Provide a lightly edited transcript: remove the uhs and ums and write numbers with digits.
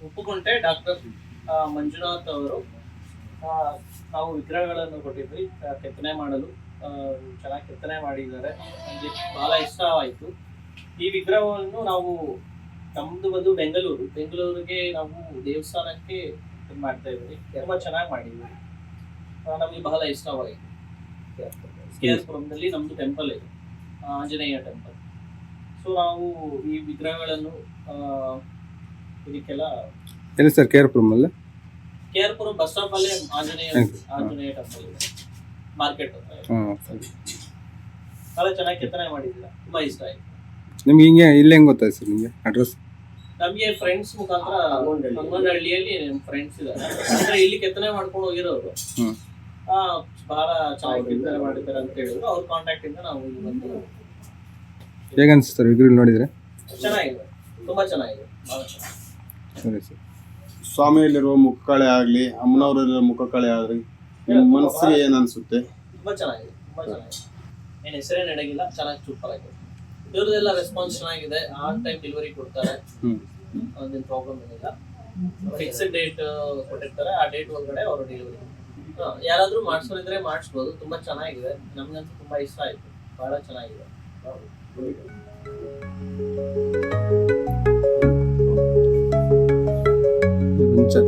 ಉಪ್ಪುಗುಂಟೆ doctor Manjunath ಅವರು ನಾವು ವಿಗ್ರಹಗಳನ್ನು ಕೊಟ್ಟಿದ್ವಿ ಕೆತ್ತನೆ ಮಾಡಲು. ಚೆನ್ನಾಗಿ ಕೆತ್ತನೆ ಮಾಡಿದ್ದಾರೆ, ನನಗೆ ಬಹಳ ಇಷ್ಟವಾಯಿತು. ಈ ವಿಗ್ರಹವನ್ನು ನಾವು ನಮ್ಮದು ಬಂದು ಬೆಂಗಳೂರಿಗೆ ನಾವು ದೇವಸ್ಥಾನಕ್ಕೆ ಮಾಡ್ತಾ ಇದ್ದೀವಿ. ತುಂಬ ಚೆನ್ನಾಗಿ ಮಾಡಿದ್ವಿ, ನಮಗೆ ಬಹಳ ಇಷ್ಟವಾಯಿತು. KR ಪುರಮದಲ್ಲಿ ನಮ್ಮದು ಟೆಂಪಲ್ ಇದೆ, ಆಂಜನೇಯ ಟೆಂಪಲ್. ಸೊ ನಾವು ಈ ವಿಗ್ರಹಗಳನ್ನು ಇದಕ್ಕೆಲ್ಲ ಎಲ್ಲಿ sir? KR Puram bus stop ಅಲ್ಲಿ ಆಂಜನೇಯ ಟೆಂಪಲ್ ಇದೆ, ಮಾರ್ಕೆಟ್ ಬಹಳ ಚೆನ್ನಾಗಿ ಕೆತ್ತನೆ ಮಾಡಿದ್ದೀರಾ, ತುಂಬಾ ಇಷ್ಟ ಆಯ್ತು. ನಿಮ್ಗೆ ಹಿಂಗೆ ಇಲ್ಲಿ ಹೆಂಗ್ ಗೊತ್ತಾಯ್ತು ಸರ್ ನಿಮಗೆ ಅಡ್ರೆಸ್? ನಮಗೆ ಫ್ರೆಂಡ್ಸ್ ಮುಖಾಂತರ ಹಂಗೊಂಡಹಳ್ಳಿಯಲ್ಲಿ ನಮ್ಮ ಫ್ರೆಂಡ್ಸ್ ಇದ್ದಾರೆ, ಅಂದ್ರೆ ಇಲ್ಲಿ ಕೆತ್ತನೆ ಮಾಡ್ಕೊಂಡು ಹೋಗಿರೋರು. ಬಹಳ ಚೆನ್ನಾಗಿ ಕೆತ್ತನೆ ಮಾಡಿದ್ದಾರೆ ಅಂತ ಹೇಳಿದ್ರು. ಅವ್ರ ಕಾಂಟ್ಯಾಕ್ಟ್ ಇಂದ ನಾವು ಇಲ್ಲಿ ಬಂದು. ಹೇಗನ್ಸುತ್ತೆ ವಿಗ್ರಹ ನೋಡಿದ್ರೆ? ಚೆನ್ನಾಗಿದೆ, ತುಂಬಾ ಚೆನ್ನಾಗಿದೆ, ಬಹಳ ಚೆನ್ನಾಗಿದೆ. ಸರಿ ಸರ್. ಸ್ವಾಮಿಯಲ್ಲಿರುವ ಮುಖಕಳೆ ಆಗಲಿ, ಅಮ್ಮನವರಲ್ಲಿರುವ ಮುಖಕಳೆ ಆಗಲಿ, ನಿಮ್ಮ ಮನಸ್ಸಿಗೆ ಏನು ಅನಿಸುತ್ತೆ? ತುಂಬಾ ಚೆನ್ನಾಗಿದೆ, ತುಂಬಾ ಚೆನ್ನಾಗಿದೆ. ಏನು ಹೆಸರೇನು ನಡೆಗಿಲ್ಲ, ಚೆನ್ನಾಗಿ ಸೂಪರ್ ಆಗಿದೆ. ಇವ್ರದೆಲ್ಲ ರೆಸ್ಪಾನ್ಸ್ ಚೆನ್ನಾಗಿದೆ, ಆನ್ ಟೈಮ್ ಡೆಲಿವರಿ ಕೊಡ್ತಾರೆ, ಅದೇನು ಪ್ರಾಬ್ಲಮ್ ಏನಿಲ್ಲ. ಫಿಕ್ಸ್ಡ್ ಡೇಟ್ ಕೊಟ್ಟಿರ್ತಾರೆ, ಆ ಡೇಟ್ ಒಳಗಡೆ ಅವರು ಡೆಲಿವರಿ. ಯಾರಾದ್ರೂ ಮಾಡಿಸೋದಿದ್ರೆ ಮಾಡಿಸ್ಬೋದು, ತುಂಬಾ ಚೆನ್ನಾಗಿದೆ. ನಮ್ಗಂತೂ ತುಂಬಾ ಇಷ್ಟ ಆಯ್ತು, ಬಹಳ ಚೆನ್ನಾಗಿದೆ. ಸರ್